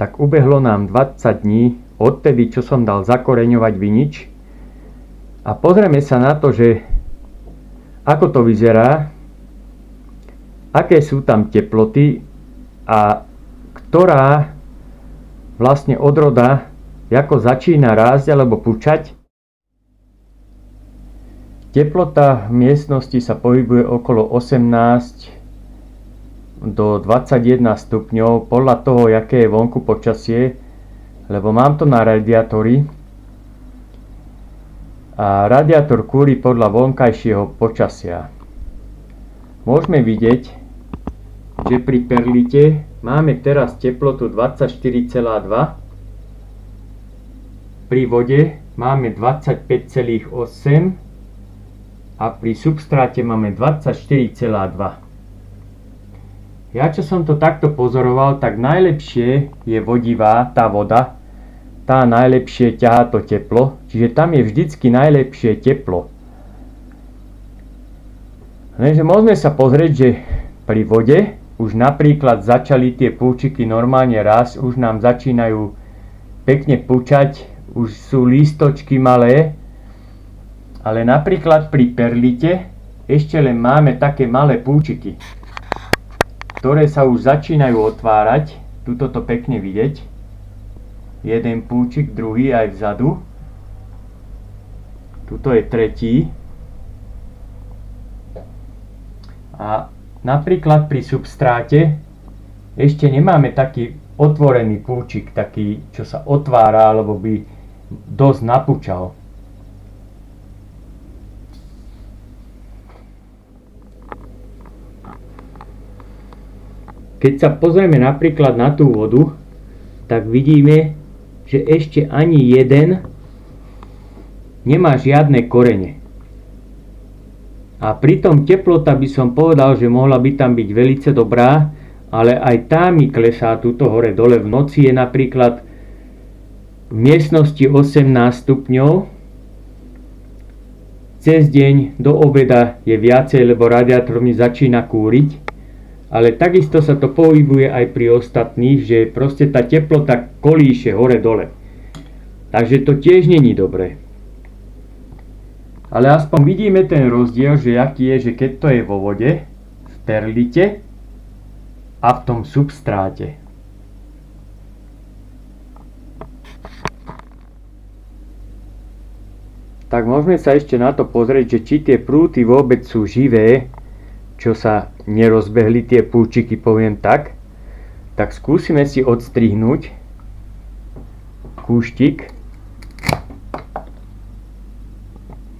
tak ubehlo nám 20 dní odtedy, čo som dal zakoreňovať vinič. A pozrieme sa na to, že ako to vyzerá, aké sú tam teploty a ktorá vlastne odroda ako začína rásť alebo pučať. Teplota v miestnosti sa pohybuje okolo 18 do 21 stupňov podľa toho, aké je vonku počasie, lebo mám to na radiátori a radiátor kúri podľa vonkajšieho počasia. Môžeme vidieť, že pri perlite máme teraz teplotu 24,2, pri vode máme 25,8 a pri substráte máme 24,2. Ja, čo som to takto pozoroval, tak najlepšie je vodivá tá voda, tá najlepšie ťahá to teplo, čiže tam je vždycky najlepšie teplo. Lenže môžeme sa pozrieť, že pri vode už napríklad začali tie púčiky normálne rásť, už nám začínajú pekne pučať, už sú lístočky malé, ale napríklad pri perlite ešte len máme také malé púčiky, ktoré sa už začínajú otvárať. Tuto to pekne vidieť. Jeden púčik, druhý aj vzadu. Tuto je tretí. A napríklad pri substráte ešte nemáme taký otvorený púčik, taký, čo sa otvára, alebo by dosť napúčal. Keď sa pozrieme napríklad na tú vodu, tak vidíme, že ešte ani jeden nemá žiadne korene. A pritom teplota by som povedal, že mohla by tam byť veľmi dobrá, ale aj tá mi klesá tuto hore dole. V noci je napríklad v miestnosti 18 stupňov, cez deň do obeda je viacej, lebo radiátor mi začína kúriť. Ale takisto sa to pohybuje aj pri ostatných, že proste tá teplota kolíše hore-dole. Takže to tiež není dobré. Ale aspoň vidíme ten rozdiel, že aký je, že keď to je vo vode, v perlite a v tom substráte. Tak môžeme sa ešte na to pozrieť, že či tie prúty vôbec sú živé, čo sa nerozbehli tie púčiky, poviem tak. Tak skúsime si odstrihnúť kúštik.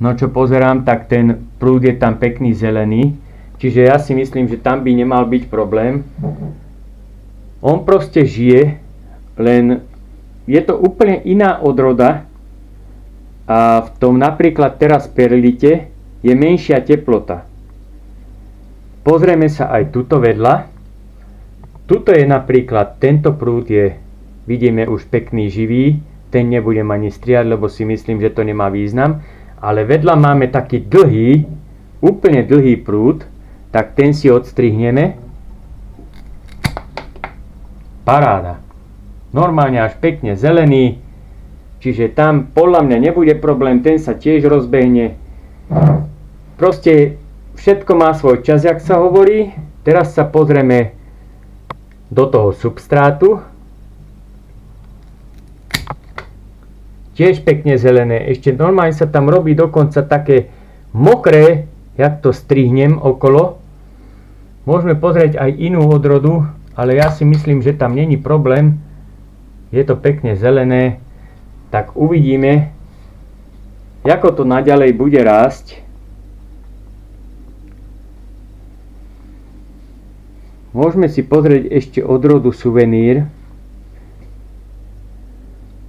No čo pozerám, tak ten prúd je tam pekný zelený, čiže ja si myslím, že tam by nemal byť problém. On proste žije, len je to úplne iná odroda a v tom napríklad teraz perlite je menšia teplota. Pozrieme sa aj tuto vedľa. Tuto je napríklad, tento prúd je, vidíme, už pekný, živý. Ten nebudem ani striať, lebo si myslím, že to nemá význam. Ale vedľa máme taký dlhý, úplne dlhý prúd, tak ten si odstrihneme. Paráda. Normálne až pekne zelený. Čiže tam podľa mňa nebude problém, ten sa tiež rozbehne. Proste všetko má svoj čas, jak sa hovorí. Teraz sa pozrieme do toho substrátu. Tiež pekne zelené. Ešte normálne sa tam robí dokonca také mokré, jak to strihnem okolo. Môžeme pozrieť aj inú odrodu, ale ja si myslím, že tam není problém. Je to pekne zelené. Tak uvidíme, ako to naďalej bude rásť. Môžeme si pozrieť ešte odrodu suvenír.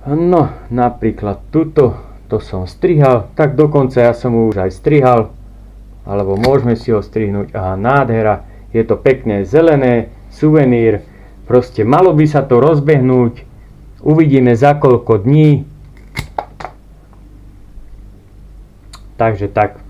No, napríklad tuto, to som strihal, tak dokonca ja som ho už aj strihal. Alebo môžeme si ho strihnúť. Aha, nádhera, je to pekné zelené, suvenír. Proste malo by sa to rozbehnúť. Uvidíme za koľko dní. Takže tak.